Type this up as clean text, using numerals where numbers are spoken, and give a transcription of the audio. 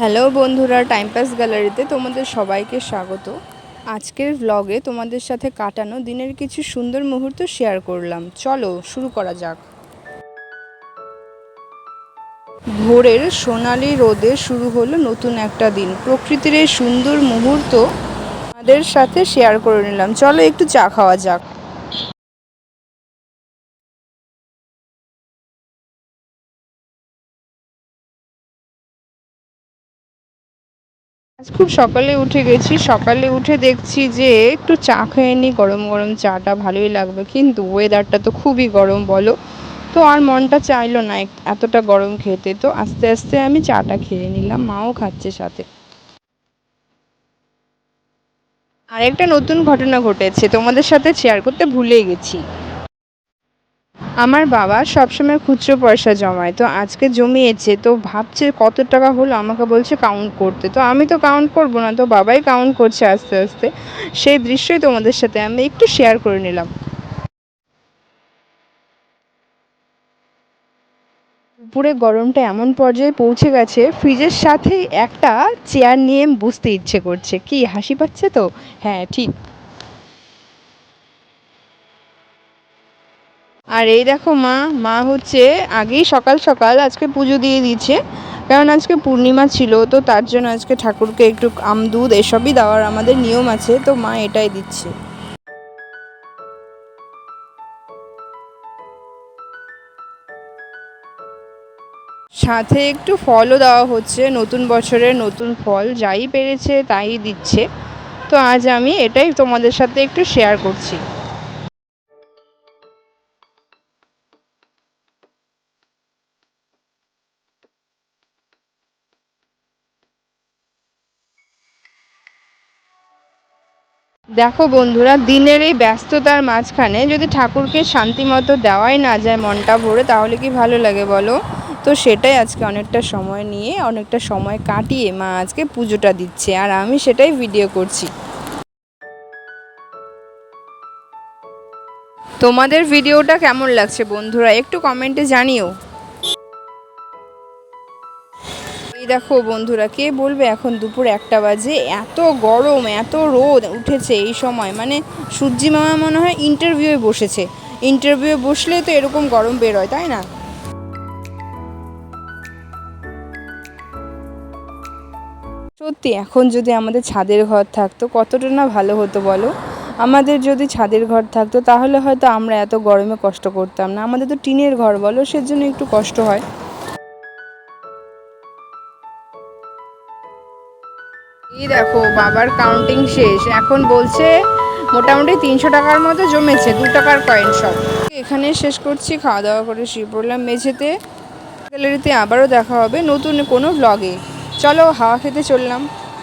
Hello বন্ধুরা, time pass গ্যালারিতে তোমাদের সবাইকে স্বাগত। আজকের ব্লগে তোমাদের সাথে কাটানো দিনের কিছু সুন্দর মুহূর্ত শেয়ার করলাম। চলো শুরু করা যাক। ভোরের সোনালি রোদে শুরু হলো নতুন একটা দিন। প্রকৃতির এই সুন্দর মুহূর্ত আমাদের সাথে শেয়ার করে নিলাম। চলো একটু চা খাওয়া যাক। আজ খুব সকালে উঠে গেছি। সকালে উঠে দেখছি যে একটু চা খেয়ে নিই, গরম গরম চাটা ভালোই লাগবে, কিন্তু ওয়েদারটা তো খুবই গরম বলো। তো আর মনটা চাইলো না এতটা গরম খেতে, তো আস্তে আস্তে আমি চাটা খেয়ে নিলাম, মাও খাচ্ছে সাথে। আর একটা নতুন ঘটনা ঘটেছে, তোমাদের সাথে শেয়ার করতে ভুলেই গেছি। আমার বাবা সবসময় খুচরো পয়সা জমায়, তো আজকে জমিয়েছে, তো ভাবছে কত টাকা হলো, আমাকে বলছে কাউন্ট করতে। তো আমি তো কাউন্ট করবো না, তো বাবাই কাউন্ট করছে আস্তে আস্তে। সেই দৃশ্যই তোমাদের সাথে আমি একটু শেয়ার করে নিলাম। দুপুরে গরমটা এমন পর্যায়ে পৌঁছে গেছে, ফ্রিজের সাথে একটা চেয়ার নিয়ে বসতে ইচ্ছে করছে। কি হাসি পাচ্ছে তো? হ্যাঁ ঠিক। আর এই দেখো মা, মা হচ্ছে আগেই সকাল সকাল আজকে পুজো দিয়ে দিয়েছে। কারণ আজকে পূর্ণিমা ছিল, তো তার জন্য আজকে ঠাকুরকে একটু আম দুধ এসবই দেওয়ার আমাদের নিয়ম আছে, তো মা এটাই দিচ্ছে। সাথে একটু ফলও দেওয়া হচ্ছে, নতুন বছরের নতুন ফল, যাই পেরেছে তাই দিচ্ছে। তো আজ আমি এটাই তোমাদের সাথে একটু শেয়ার করছি। দেখো বন্ধুরা, দিনের এই ব্যস্ততার মাঝখানে যদি ঠাকুরকে শান্তি মতো দেওয়াই না যায় মনটা ভরে, তাহলে কি ভালো লাগে বলো? তো সেটাই আজকে অনেকটা সময় নিয়ে, অনেকটা সময় কাটিয়ে মা আজকে পুজোটা দিচ্ছে, আর আমি সেটাই ভিডিও করছি। তোমাদের ভিডিওটা কেমন লাগছে বন্ধুরা, একটু কমেন্টে জানিও। এই দেখো বন্ধুরা, কে বলবে এখন দুপুর 1টা বাজে, এত গরম এত রোদ উঠেছে এই সময়, মানে সূর্যি মামা মনে হয় ইন্টারভিউয়ে বসেছে। ইন্টারভিউয়ে বসলে তো এরকম গরম বেরোয়, তাই না? সত্যি এখন যদি আমাদের ছাদের ঘর থাকতো কতটা না ভালো হতো বলো। আমাদের যদি ছাদের ঘর থাকতো তাহলে হয়তো আমরা এত গরমে কষ্ট করতাম না। আমাদের তো টিনের ঘর বলো, সেজন্য একটু কষ্ট হয়। এই দেখো বাবার কাউন্টিং শেষ, এখন বলছে মোটামুটি 300 টাকার মতো জমেছে, 2 টাকার কয়েন সব। এখানে শেষ করছি, খাওয়া দাওয়া করে শুয়ে পড়লাম মেঝেতে। গ্যালারিতে আবারও দেখা হবে নতুন কোনো ব্লগে। চলো হাওয়া খেতে চললাম।